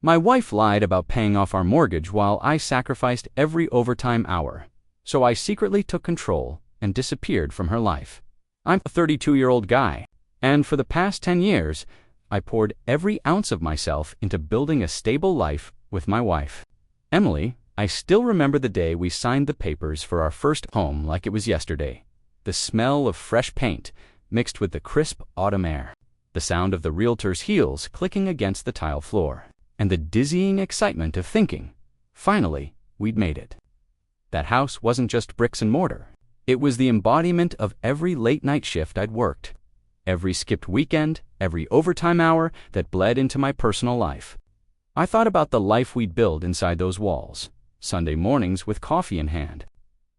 My wife lied about paying off our mortgage while I sacrificed every overtime hour, so I secretly took control and disappeared from her life. I'm a 32-year-old guy, and for the past 10 years, I poured every ounce of myself into building a stable life with my wife. Emily, I still remember the day we signed the papers for our first home like it was yesterday. The smell of fresh paint mixed with the crisp autumn air, the sound of the realtor's heels clicking against the tile floor, and the dizzying excitement of thinking, finally, we'd made it. That house wasn't just bricks and mortar. It was the embodiment of every late-night shift I'd worked, every skipped weekend, every overtime hour that bled into my personal life. I thought about the life we'd build inside those walls, Sunday mornings with coffee in hand,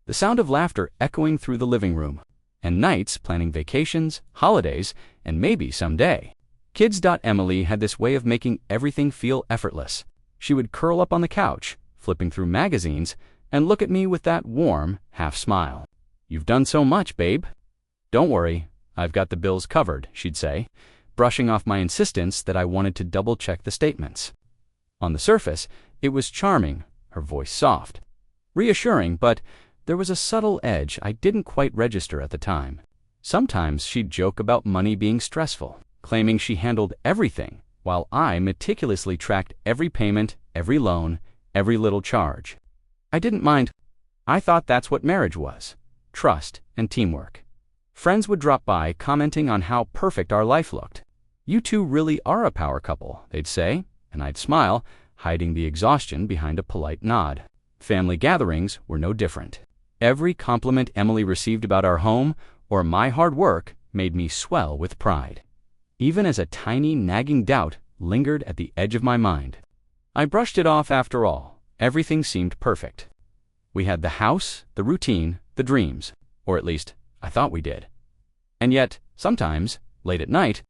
the sound of laughter echoing through the living room, and nights planning vacations, holidays, and maybe someday. Kids.Emily had this way of making everything feel effortless. She would curl up on the couch, flipping through magazines, and look at me with that warm, half-smile. "You've done so much, babe." "Don't worry, I've got the bills covered," she'd say, brushing off my insistence that I wanted to double-check the statements. On the surface, it was charming, her voice soft, reassuring, but there was a subtle edge I didn't quite register at the time. Sometimes she'd joke about money being stressful, claiming she handled everything, while I meticulously tracked every payment, every loan, every little charge. I didn't mind. I thought that's what marriage was: trust and teamwork. Friends would drop by commenting on how perfect our life looked. "You two really are a power couple," they'd say, and I'd smile, hiding the exhaustion behind a polite nod. Family gatherings were no different. Every compliment Emily received about our home or my hard work made me swell with pride, even as a tiny nagging doubt lingered at the edge of my mind. I brushed it off after all. Everything seemed perfect. We had the house, the routine, the dreams, or at least I thought we did. And yet, sometimes, late at night,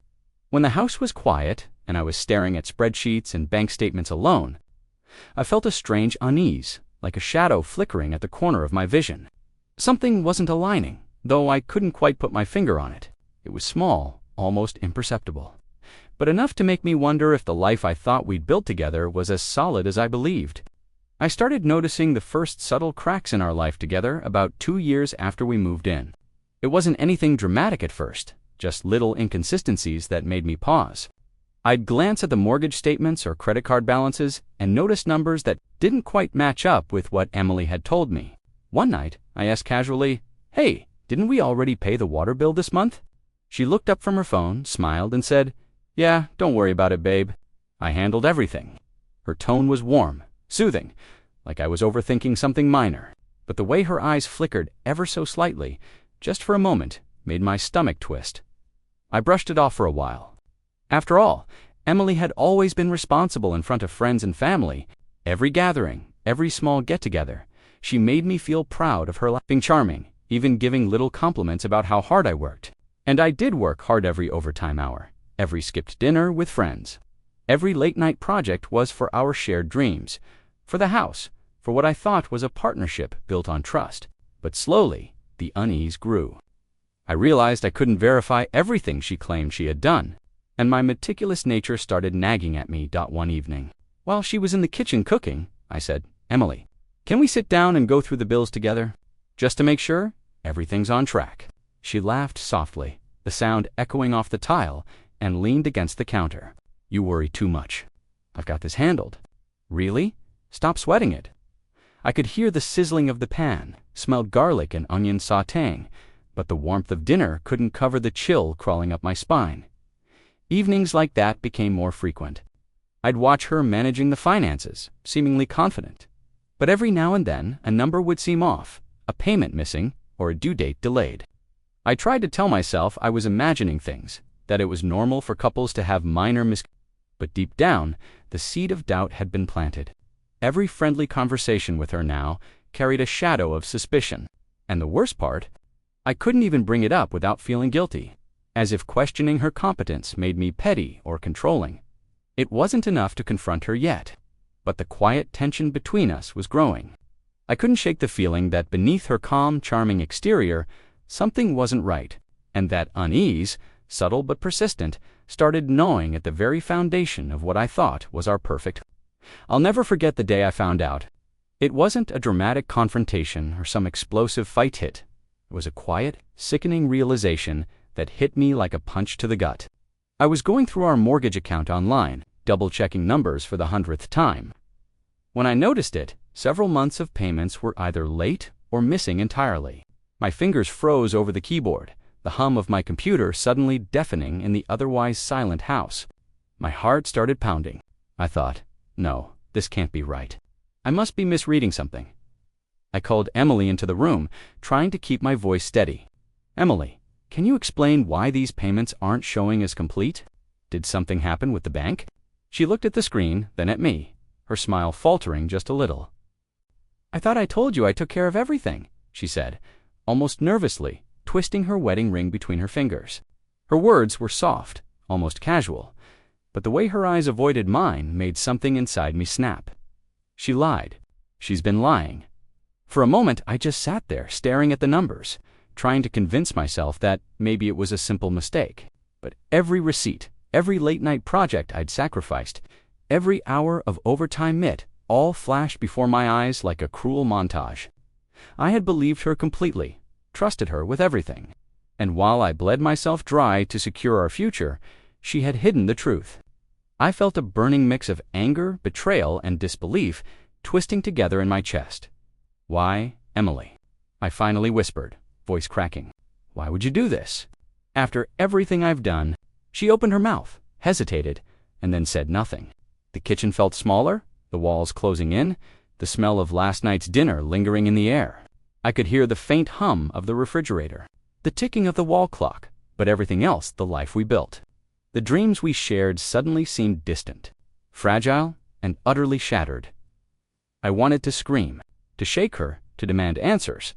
when the house was quiet and I was staring at spreadsheets and bank statements alone, I felt a strange unease, like a shadow flickering at the corner of my vision. Something wasn't aligning, though I couldn't quite put my finger on it. It was small, almost imperceptible, but enough to make me wonder if the life I thought we'd built together was as solid as I believed. I started noticing the first subtle cracks in our life together about 2 years after we moved in. It wasn't anything dramatic at first, just little inconsistencies that made me pause. I'd glance at the mortgage statements or credit card balances and notice numbers that didn't quite match up with what Emily had told me. One night, I asked casually, "Hey, didn't we already pay the water bill this month?" She looked up from her phone, smiled, and said, "Yeah, don't worry about it, babe. I handled everything." Her tone was warm, soothing, like I was overthinking something minor, but the way her eyes flickered ever so slightly, just for a moment, made my stomach twist. I brushed it off for a while. After all, Emily had always been responsible in front of friends and family. Every gathering, every small get-together, she made me feel proud of her being charming, even giving little compliments about how hard I worked. And I did work hard every overtime hour, every skipped dinner with friends. Every late-night project was for our shared dreams, for the house, for what I thought was a partnership built on trust. But slowly, the unease grew. I realized I couldn't verify everything she claimed she had done, and my meticulous nature started nagging at me. One evening, while she was in the kitchen cooking, I said, "Emily, can we sit down and go through the bills together, just to make sure everything's on track?" She laughed softly, the sound echoing off the tile, and leaned against the counter. "You worry too much. I've got this handled." "Really? Stop sweating it." I could hear the sizzling of the pan, smelled garlic and onion sautéing, but the warmth of dinner couldn't cover the chill crawling up my spine. Evenings like that became more frequent. I'd watch her managing the finances, seemingly confident. But every now and then, a number would seem off, a payment missing, or a due date delayed. I tried to tell myself I was imagining things, that it was normal for couples to have minor but deep down, the seed of doubt had been planted. Every friendly conversation with her now carried a shadow of suspicion. And the worst part, I couldn't even bring it up without feeling guilty, as if questioning her competence made me petty or controlling. It wasn't enough to confront her yet, but the quiet tension between us was growing. I couldn't shake the feeling that beneath her calm, charming exterior, something wasn't right, and that unease, subtle but persistent, started gnawing at the very foundation of what I thought was our perfect. I'll never forget the day I found out. It wasn't a dramatic confrontation or some explosive fight hit. It was a quiet, sickening realization that hit me like a punch to the gut. I was going through our mortgage account online, double-checking numbers for the 100th time. When I noticed it, several months of payments were either late or missing entirely. My fingers froze over the keyboard, the hum of my computer suddenly deafening in the otherwise silent house. My heart started pounding. I thought, no, this can't be right. I must be misreading something. I called Emily into the room, trying to keep my voice steady. Emily, can you explain why these payments aren't showing as complete? Did something happen with the bank? She looked at the screen, then at me, her smile faltering just a little. I thought I told you I took care of everything, she said, almost nervously, twisting her wedding ring between her fingers. Her words were soft, almost casual, but the way her eyes avoided mine made something inside me snap. She lied. She's been lying. For a moment, I just sat there, staring at the numbers, trying to convince myself that maybe it was a simple mistake. But every receipt, every late-night project I'd sacrificed, every hour of overtime all flashed before my eyes like a cruel montage. I had believed her completely, trusted her with everything. And while I bled myself dry to secure our future, she had hidden the truth. I felt a burning mix of anger, betrayal, and disbelief twisting together in my chest. Why, Emily? I finally whispered, voice cracking. Why would you do this? After everything I've done, she opened her mouth, hesitated, and then said nothing. The kitchen felt smaller, the walls closing in, the smell of last night's dinner lingering in the air. I could hear the faint hum of the refrigerator, the ticking of the wall clock, but everything else the life we built. The dreams we shared suddenly seemed distant, fragile, and utterly shattered. I wanted to scream, to shake her, to demand answers,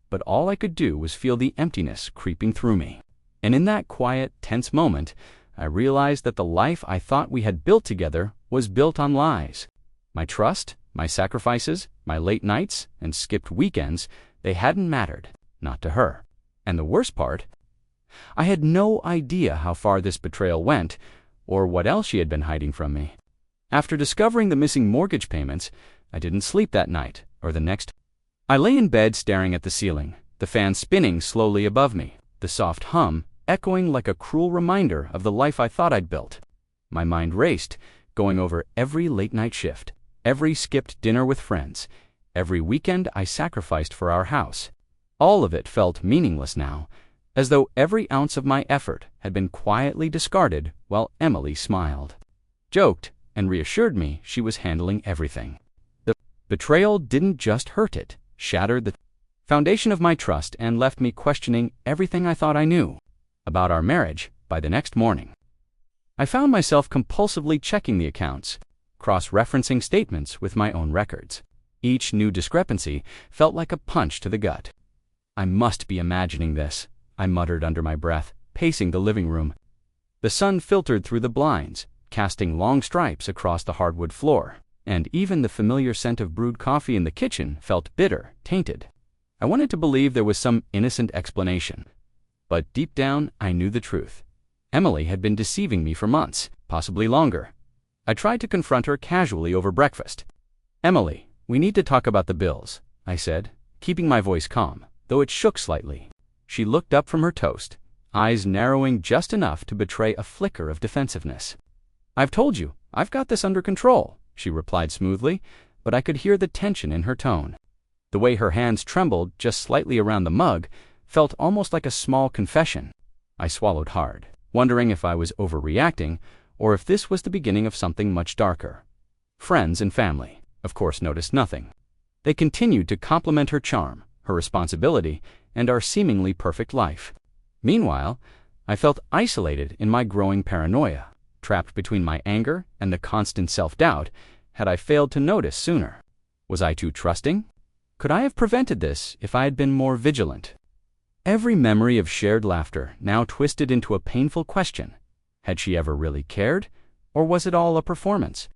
but all I could do was feel the emptiness creeping through me. And in that quiet, tense moment, I realized that the life I thought we had built together was built on lies. My trust, my sacrifices, my late nights, and skipped weekends, they hadn't mattered, not to her. And the worst part, I had no idea how far this betrayal went, or what else she had been hiding from me. After discovering the missing mortgage payments, I didn't sleep that night, or the next. I lay in bed staring at the ceiling, the fan spinning slowly above me, the soft hum echoing like a cruel reminder of the life I thought I'd built. My mind raced, going over every late-night shift, every skipped dinner with friends, every weekend I sacrificed for our house. All of it felt meaningless now, as though every ounce of my effort had been quietly discarded while Emily smiled, joked, and reassured me she was handling everything. The betrayal didn't just hurt it, shattered the foundation of my trust and left me questioning everything I thought I knew about our marriage by the next morning. I found myself compulsively checking the accounts, cross-referencing statements with my own records. Each new discrepancy felt like a punch to the gut. I must be imagining this, I muttered under my breath, pacing the living room. The sun filtered through the blinds, casting long stripes across the hardwood floor, and even the familiar scent of brewed coffee in the kitchen felt bitter, tainted. I wanted to believe there was some innocent explanation, but deep down I knew the truth. Emily had been deceiving me for months, possibly longer. I tried to confront her casually over breakfast. Emily, we need to talk about the bills, I said, keeping my voice calm, though it shook slightly. She looked up from her toast, eyes narrowing just enough to betray a flicker of defensiveness. I've told you, I've got this under control, she replied smoothly, but I could hear the tension in her tone. The way her hands trembled just slightly around the mug felt almost like a small confession. I swallowed hard, wondering if I was overreacting or if this was the beginning of something much darker. Friends and family, of course, noticed nothing. They continued to compliment her charm, her responsibility, and our seemingly perfect life. Meanwhile, I felt isolated in my growing paranoia, trapped between my anger and the constant self-doubt. Had I failed to notice sooner? Was I too trusting? Could I have prevented this if I had been more vigilant? Every memory of shared laughter now twisted into a painful question. Had she ever really cared, or was it all a performance?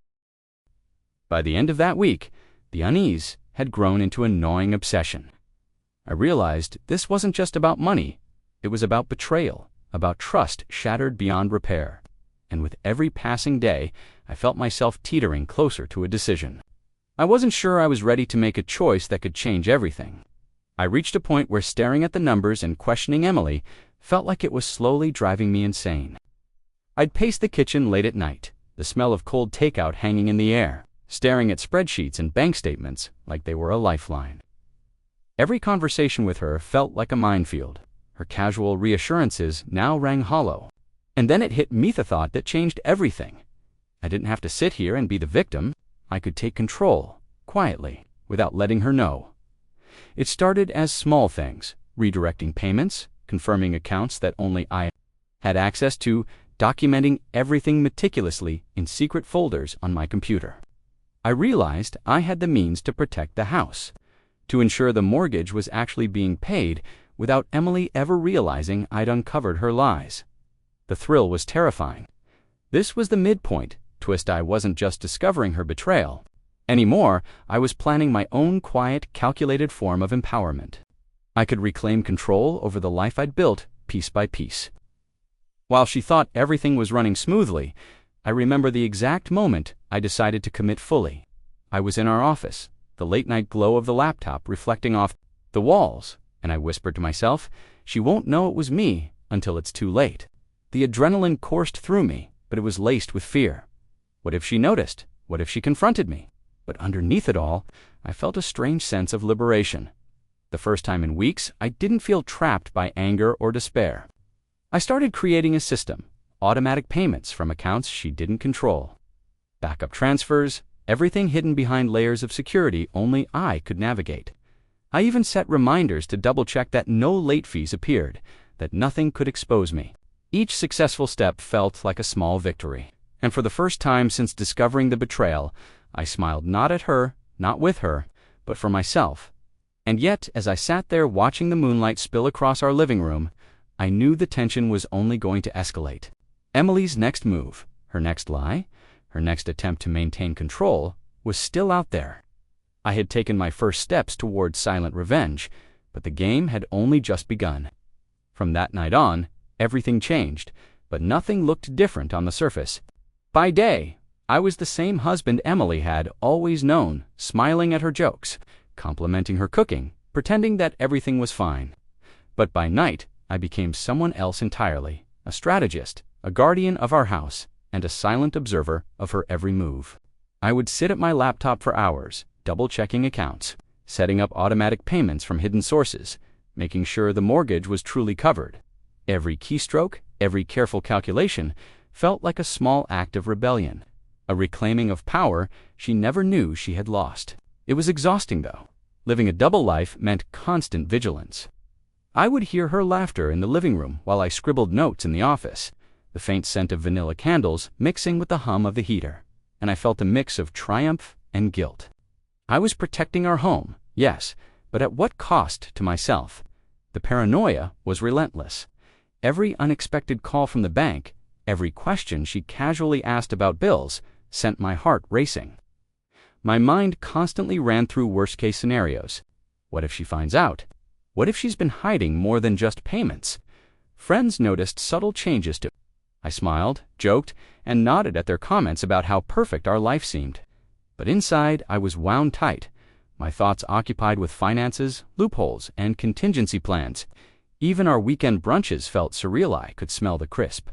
By the end of that week, the unease had grown into a gnawing obsession. I realized this wasn't just about money. It was about betrayal, about trust shattered beyond repair. And with every passing day, I felt myself teetering closer to a decision. I wasn't sure I was ready to make a choice that could change everything. I reached a point where staring at the numbers and questioning Emily felt like it was slowly driving me insane. I'd pace the kitchen late at night, the smell of cold takeout hanging in the air, staring at spreadsheets and bank statements like they were a lifeline. Every conversation with her felt like a minefield. Her casual reassurances now rang hollow. And then it hit me the thought that changed everything. I didn't have to sit here and be the victim. I could take control, quietly, without letting her know. It started as small things, redirecting payments, confirming accounts that only I had access to, documenting everything meticulously in secret folders on my computer. I realized I had the means to protect the house, to ensure the mortgage was actually being paid without Emily ever realizing I'd uncovered her lies. The thrill was terrifying. This was the midpoint twist. I wasn't just discovering her betrayal. Anymore, I was planning my own quiet, calculated form of empowerment. I could reclaim control over the life I'd built piece by piece. While she thought everything was running smoothly, I remember the exact moment I decided to commit fully. I was in our office, the late-night glow of the laptop reflecting off the walls, and I whispered to myself, "She won't know it was me until it's too late." The adrenaline coursed through me, but it was laced with fear. What if she noticed? What if she confronted me? But underneath it all, I felt a strange sense of liberation. The first time in weeks, I didn't feel trapped by anger or despair. I started creating a system, automatic payments from accounts she didn't control. Backup transfers, everything hidden behind layers of security only I could navigate. I even set reminders to double-check that no late fees appeared, that nothing could expose me. Each successful step felt like a small victory. And for the first time since discovering the betrayal, I smiled not at her, not with her, but for myself. And yet, as I sat there watching the moonlight spill across our living room, I knew the tension was only going to escalate. Emily's next move, her next lie, her next attempt to maintain control, was still out there. I had taken my first steps toward silent revenge, but the game had only just begun. From that night on, everything changed, but nothing looked different on the surface. By day, I was the same husband Emily had always known, smiling at her jokes, complimenting her cooking, pretending that everything was fine. But by night, I became someone else entirely, a strategist, a guardian of our house, and a silent observer of her every move. I would sit at my laptop for hours, double-checking accounts, setting up automatic payments from hidden sources, making sure the mortgage was truly covered. Every keystroke, every careful calculation, felt like a small act of rebellion, a reclaiming of power she never knew she had lost. It was exhausting, though. Living a double life meant constant vigilance. I would hear her laughter in the living room while I scribbled notes in the office, the faint scent of vanilla candles mixing with the hum of the heater, and I felt a mix of triumph and guilt. I was protecting our home, yes, but at what cost to myself? The paranoia was relentless. Every unexpected call from the bank, every question she casually asked about bills, sent my heart racing. My mind constantly ran through worst-case scenarios. What if she finds out? What if she's been hiding more than just payments? Friends noticed subtle changes too. I smiled, joked, and nodded at their comments about how perfect our life seemed. But inside, I was wound tight, my thoughts occupied with finances, loopholes, and contingency plans. Even our weekend brunches felt surreal. I could smell the crisp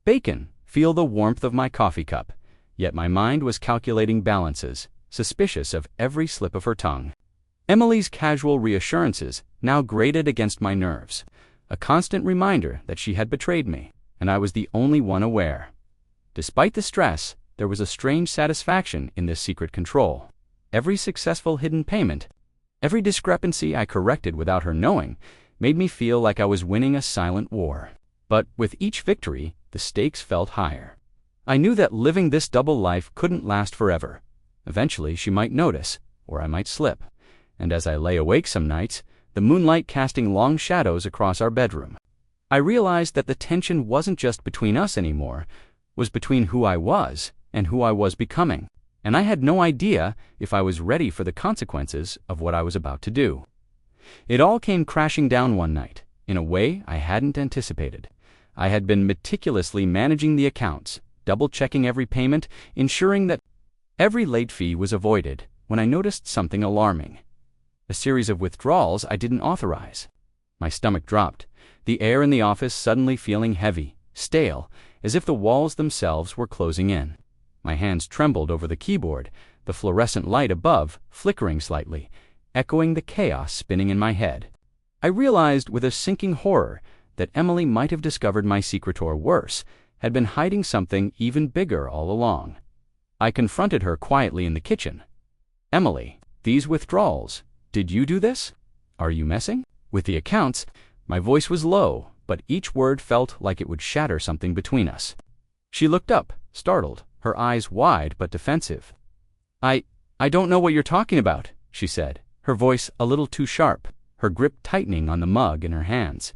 bacon, feel the warmth of my coffee cup, yet my mind was calculating balances, suspicious of every slip of her tongue. Emily's casual reassurances now grated against my nerves, a constant reminder that she had betrayed me, and I was the only one aware. Despite the stress, there was a strange satisfaction in this secret control. Every successful hidden payment, every discrepancy I corrected without her knowing, made me feel like I was winning a silent war. But with each victory, the stakes felt higher. I knew that living this double life couldn't last forever. Eventually, she might notice, or I might slip. And as I lay awake some nights, the moonlight casting long shadows across our bedroom, I realized that the tension wasn't just between us anymore, was between who I was and who I was becoming. And I had no idea if I was ready for the consequences of what I was about to do. It all came crashing down one night, in a way I hadn't anticipated. I had been meticulously managing the accounts, double-checking every payment, ensuring that every late fee was avoided, when I noticed something alarming. A series of withdrawals I didn't authorize. My stomach dropped, the air in the office suddenly feeling heavy, stale, as if the walls themselves were closing in. My hands trembled over the keyboard, the fluorescent light above flickering slightly, echoing the chaos spinning in my head. I realized with a sinking horror that Emily might have discovered my secret, or worse, had been hiding something even bigger all along. I confronted her quietly in the kitchen. "Emily, these withdrawals, did you do this? Are you messing with the accounts?" My voice was low, but each word felt like it would shatter something between us. She looked up, startled, her eyes wide but defensive. I don't know what you're talking about," she said, her voice a little too sharp, her grip tightening on the mug in her hands.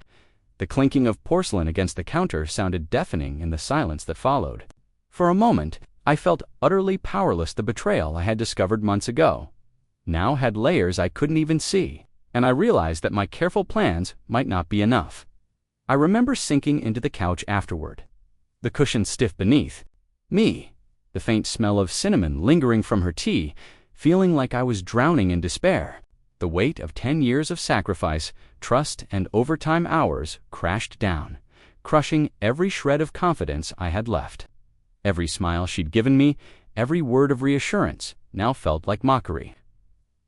The clinking of porcelain against the counter sounded deafening in the silence that followed. For a moment, I felt utterly powerless. The betrayal I had discovered months ago now had layers I couldn't even see, and I realized that my careful plans might not be enough. I remember sinking into the couch afterward, the cushion stiff beneath me, the faint smell of cinnamon lingering from her tea, feeling like I was drowning in despair. The weight of 10 years of sacrifice, trust, and overtime hours crashed down, crushing every shred of confidence I had left. Every smile she'd given me, every word of reassurance, now felt like mockery.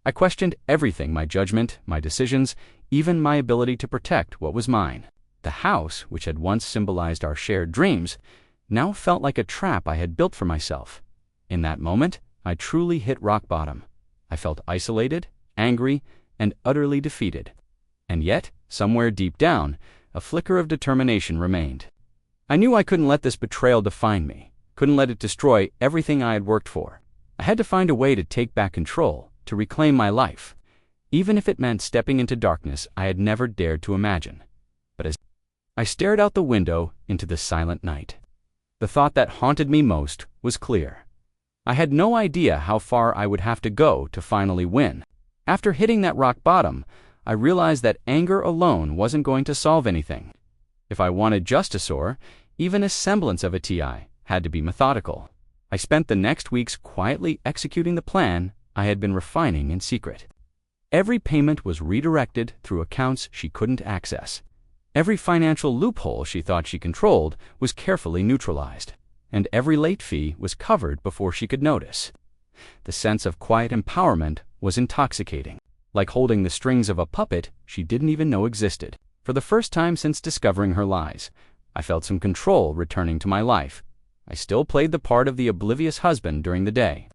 I questioned everything: my judgment, my decisions, even my ability to protect what was mine. The house, which had once symbolized our shared dreams, now felt like a trap I had built for myself. In that moment, I truly hit rock bottom. I felt isolated, angry, and utterly defeated. And yet, somewhere deep down, a flicker of determination remained. I knew I couldn't let this betrayal define me, couldn't let it destroy everything I had worked for. I had to find a way to take back control, to reclaim my life, even if it meant stepping into darkness I had never dared to imagine. But as I stared out the window into the silent night, the thought that haunted me most was clear. I had no idea how far I would have to go to finally win. After hitting that rock bottom, I realized that anger alone wasn't going to solve anything. If I wanted justice, or even a semblance of a TI, had to be methodical. I spent the next weeks quietly executing the plan I had been refining in secret. Every payment was redirected through accounts she couldn't access. Every financial loophole she thought she controlled was carefully neutralized, and every late fee was covered before she could notice. The sense of quiet empowerment was intoxicating, like holding the strings of a puppet she didn't even know existed. For the first time since discovering her lies, I felt some control returning to my life. I still played the part of the oblivious husband during the day.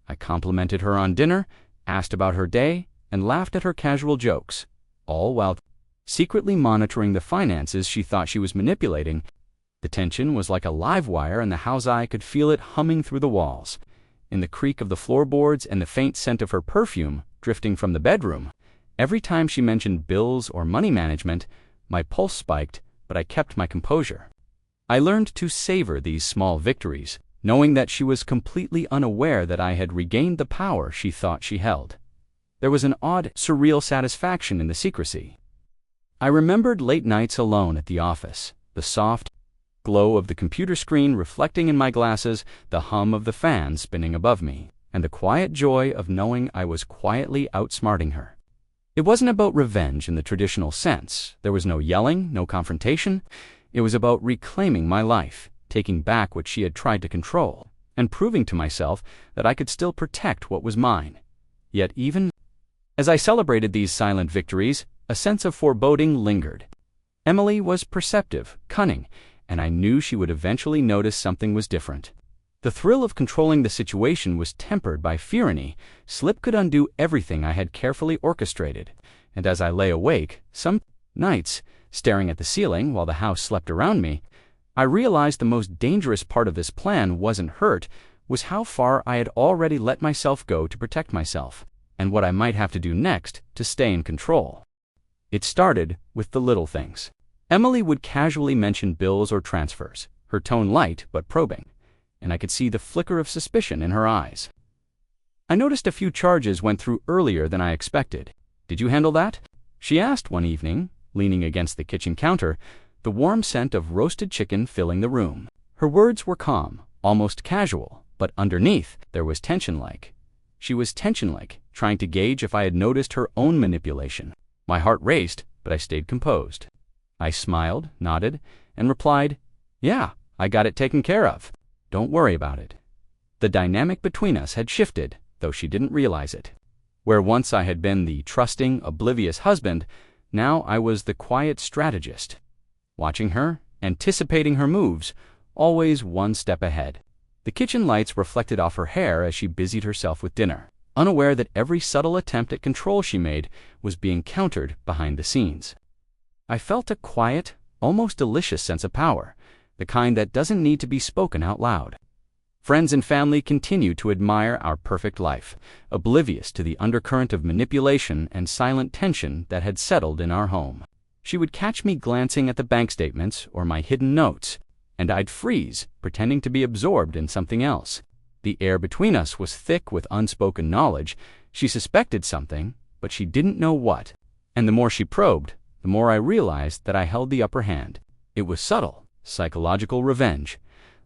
I complimented her on dinner, asked about her day, and laughed at her casual jokes, all while secretly monitoring the finances she thought she was manipulating. The tension was like a live wire in the house. I could feel it humming through the walls, in the creak of the floorboards and the faint scent of her perfume drifting from the bedroom. Every time she mentioned bills or money management, my pulse spiked, but I kept my composure. I learned to savor these small victories, knowing that she was completely unaware that I had regained the power she thought she held. There was an odd, surreal satisfaction in the secrecy. I remembered late nights alone at the office, the soft glow of the computer screen reflecting in my glasses, the hum of the fan spinning above me, and the quiet joy of knowing I was quietly outsmarting her. It wasn't about revenge in the traditional sense. There was no yelling, no confrontation. It was about reclaiming my life, taking back what she had tried to control, and proving to myself that I could still protect what was mine. Yet even as I celebrated these silent victories, a sense of foreboding lingered. Emily was perceptive, cunning, and I knew she would eventually notice something was different. The thrill of controlling the situation was tempered by fear. Slip could undo everything I had carefully orchestrated, and as I lay awake, some nights, staring at the ceiling while the house slept around me, I realized the most dangerous part of this plan wasn't hurt, was how far I had already let myself go to protect myself, and what I might have to do next to stay in control. It started with the little things. Emily would casually mention bills or transfers, her tone light but probing, and I could see the flicker of suspicion in her eyes. I noticed a few charges went through earlier than I expected. "Did you handle that?" she asked one evening, leaning against the kitchen counter, the warm scent of roasted chicken filling the room. Her words were calm, almost casual, but underneath there was tension like. She was tension-like, trying to gauge if I had noticed her own manipulation. My heart raced, but I stayed composed. I smiled, nodded, and replied, "Yeah, I got it taken care of. Don't worry about it." The dynamic between us had shifted, though she didn't realize it. Where once I had been the trusting, oblivious husband, now I was the quiet strategist. Watching her, anticipating her moves, always one step ahead. The kitchen lights reflected off her hair as she busied herself with dinner, unaware that every subtle attempt at control she made was being countered behind the scenes. I felt a quiet, almost delicious sense of power, the kind that doesn't need to be spoken out loud. Friends and family continued to admire our perfect life, oblivious to the undercurrent of manipulation and silent tension that had settled in our home. She would catch me glancing at the bank statements or my hidden notes, and I'd freeze, pretending to be absorbed in something else. The air between us was thick with unspoken knowledge. She suspected something, but she didn't know what. And the more she probed, the more I realized that I held the upper hand. It was subtle, psychological revenge,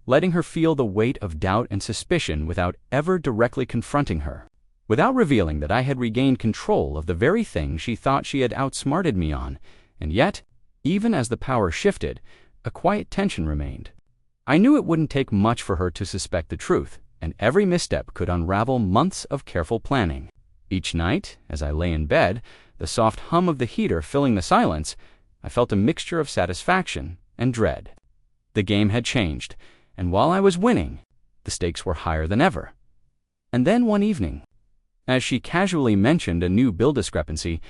letting her feel the weight of doubt and suspicion without ever directly confronting her, without revealing that I had regained control of the very thing she thought she had outsmarted me on. And yet, even as the power shifted, a quiet tension remained. I knew it wouldn't take much for her to suspect the truth, and every misstep could unravel months of careful planning. Each night, as I lay in bed, the soft hum of the heater filling the silence, I felt a mixture of satisfaction and dread. The game had changed, and while I was winning, the stakes were higher than ever. And then one evening, as she casually mentioned a new bill discrepancy,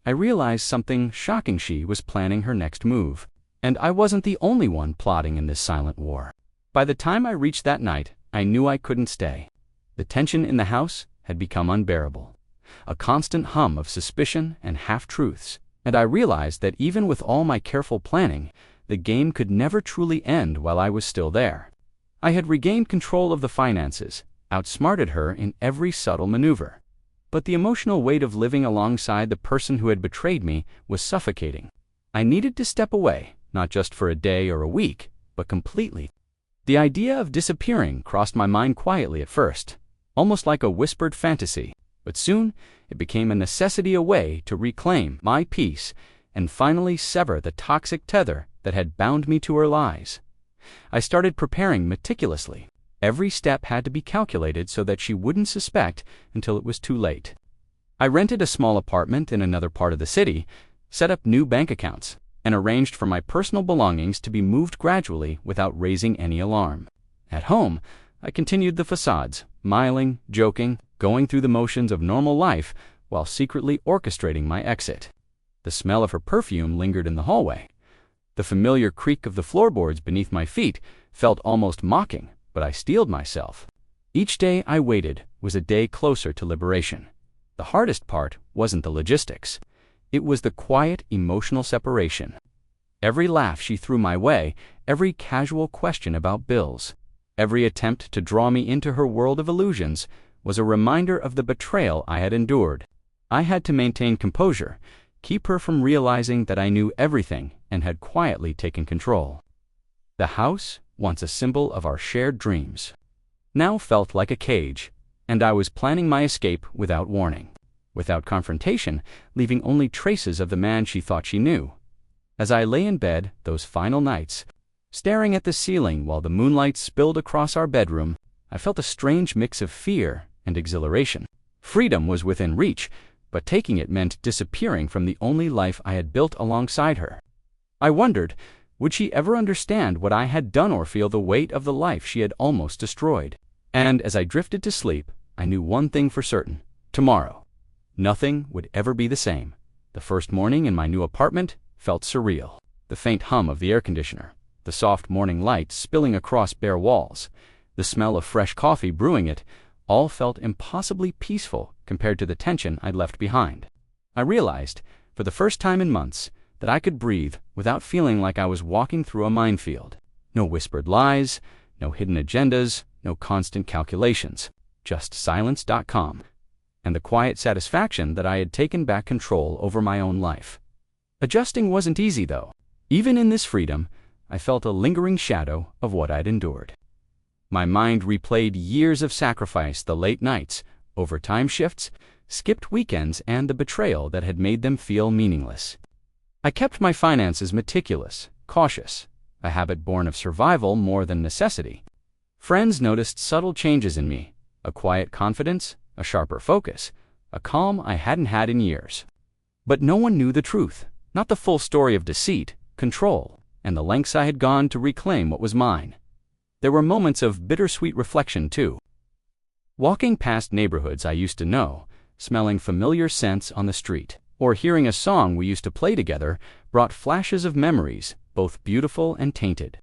I realized something shocking. She was planning her next move. And I wasn't the only one plotting in this silent war. By the time I reached that night, I knew I couldn't stay. The tension in the house had become unbearable, a constant hum of suspicion and half-truths, and I realized that even with all my careful planning, the game could never truly end while I was still there. I had regained control of the finances, outsmarted her in every subtle maneuver. But the emotional weight of living alongside the person who had betrayed me was suffocating. I needed to step away, not just for a day or a week, but completely. The idea of disappearing crossed my mind quietly at first, almost like a whispered fantasy, but soon it became a necessity, a way to reclaim my peace and finally sever the toxic tether that had bound me to her lies. I started preparing meticulously. Every step had to be calculated so that she wouldn't suspect until it was too late. I rented a small apartment in another part of the city, set up new bank accounts, and arranged for my personal belongings to be moved gradually without raising any alarm. At home, I continued the facades, smiling, joking, going through the motions of normal life while secretly orchestrating my exit. The smell of her perfume lingered in the hallway. The familiar creak of the floorboards beneath my feet felt almost mocking, but I steeled myself. Each day I waited was a day closer to liberation. The hardest part wasn't the logistics. It was the quiet, emotional separation. Every laugh she threw my way, every casual question about bills, every attempt to draw me into her world of illusions was a reminder of the betrayal I had endured. I had to maintain composure, keep her from realizing that I knew everything and had quietly taken control. The house, once a symbol of our shared dreams, now felt like a cage, and I was planning my escape without warning, without confrontation, leaving only traces of the man she thought she knew. As I lay in bed those final nights, staring at the ceiling while the moonlight spilled across our bedroom, I felt a strange mix of fear and exhilaration. Freedom was within reach, but taking it meant disappearing from the only life I had built alongside her. I wondered, would she ever understand what I had done or feel the weight of the life she had almost destroyed? And as I drifted to sleep, I knew one thing for certain: tomorrow, nothing would ever be the same. The first morning in my new apartment felt surreal. The faint hum of the air conditioner, the soft morning light spilling across bare walls, the smell of fresh coffee brewing it, all felt impossibly peaceful compared to the tension I'd left behind. I realized, for the first time in months, that I could breathe without feeling like I was walking through a minefield. No whispered lies, no hidden agendas, no constant calculations, just silence.com, and the quiet satisfaction that I had taken back control over my own life. Adjusting wasn't easy, though. Even in this freedom, I felt a lingering shadow of what I'd endured. My mind replayed years of sacrifice, the late nights, overtime shifts, skipped weekends, and the betrayal that had made them feel meaningless. I kept my finances meticulous, cautious, a habit born of survival more than necessity. Friends noticed subtle changes in me, a quiet confidence, a sharper focus, a calm I hadn't had in years. But no one knew the truth, not the full story of deceit, control, and the lengths I had gone to reclaim what was mine. There were moments of bittersweet reflection, too. Walking past neighborhoods I used to know, smelling familiar scents on the street, or hearing a song we used to play together brought flashes of memories, both beautiful and tainted.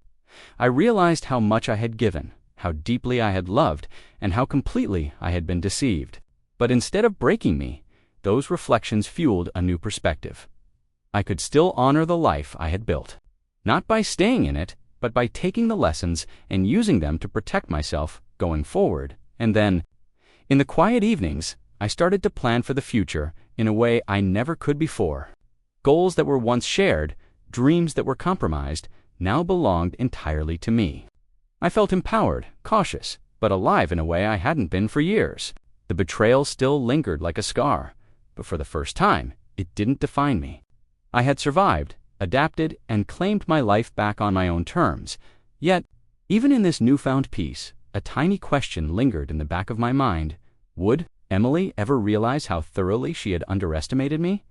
I realized how much I had given, how deeply I had loved, and how completely I had been deceived. But instead of breaking me, those reflections fueled a new perspective. I could still honor the life I had built, not by staying in it, but by taking the lessons and using them to protect myself going forward. And then, in the quiet evenings, I started to plan for the future in a way I never could before. Goals that were once shared, dreams that were compromised, now belonged entirely to me. I felt empowered, cautious, but alive in a way I hadn't been for years. The betrayal still lingered like a scar, but for the first time, it didn't define me. I had survived, adapted, and claimed my life back on my own terms. Yet, even in this newfound peace, a tiny question lingered in the back of my mind. Would Emily ever realize how thoroughly she had underestimated me?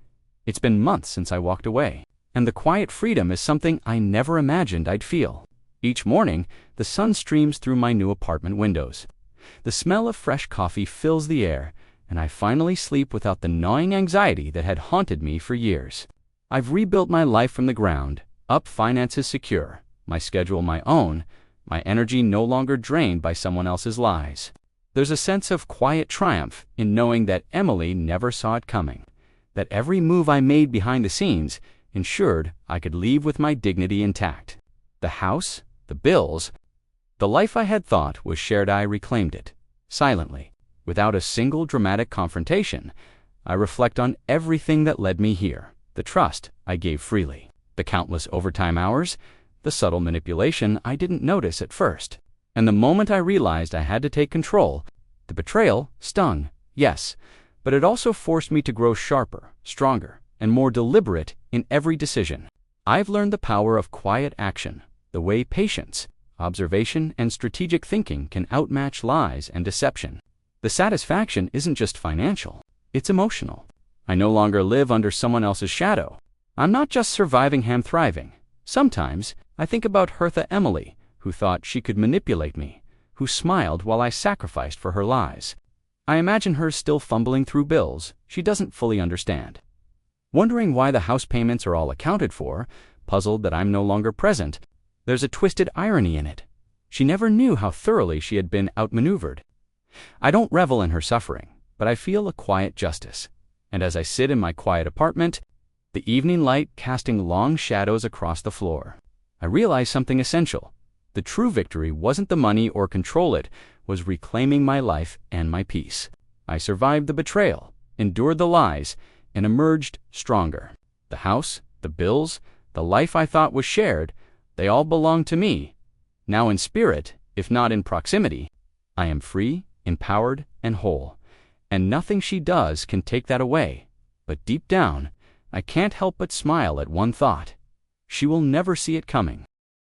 It's been months since I walked away, and the quiet freedom is something I never imagined I'd feel. Each morning, the sun streams through my new apartment windows. The smell of fresh coffee fills the air, and I finally sleep without the gnawing anxiety that had haunted me for years. I've rebuilt my life from the ground up, finances secure, my schedule my own, my energy no longer drained by someone else's lies. There's a sense of quiet triumph in knowing that Emily never saw it coming, that every move I made behind the scenes ensured I could leave with my dignity intact. The house, the bills, the life I had thought was shared, I reclaimed it, silently, without a single dramatic confrontation. I reflect on everything that led me here. The trust I gave freely, the countless overtime hours, the subtle manipulation I didn't notice at first. And the moment I realized I had to take control, the betrayal stung, yes, but it also forced me to grow sharper, stronger, and more deliberate in every decision. I've learned the power of quiet action, the way patience, observation, and strategic thinking can outmatch lies and deception. The satisfaction isn't just financial, it's emotional. I no longer live under someone else's shadow. I'm not just surviving, I'm thriving. Sometimes I think about Hertha Emily, who thought she could manipulate me, who smiled while I sacrificed for her lies. I imagine her still fumbling through bills she doesn't fully understand, wondering why the house payments are all accounted for, puzzled that I'm no longer present. There's a twisted irony in it. She never knew how thoroughly she had been outmaneuvered. I don't revel in her suffering, but I feel a quiet justice. And as I sit in my quiet apartment, the evening light casting long shadows across the floor, I realize something essential. The true victory wasn't the money or control, it was reclaiming my life and my peace. I survived the betrayal, endured the lies, and emerged stronger. The house, the bills, the life I thought was shared, they all belong to me. Now in spirit, if not in proximity, I am free, empowered, and whole. And nothing she does can take that away. But deep down, I can't help but smile at one thought. She will never see it coming.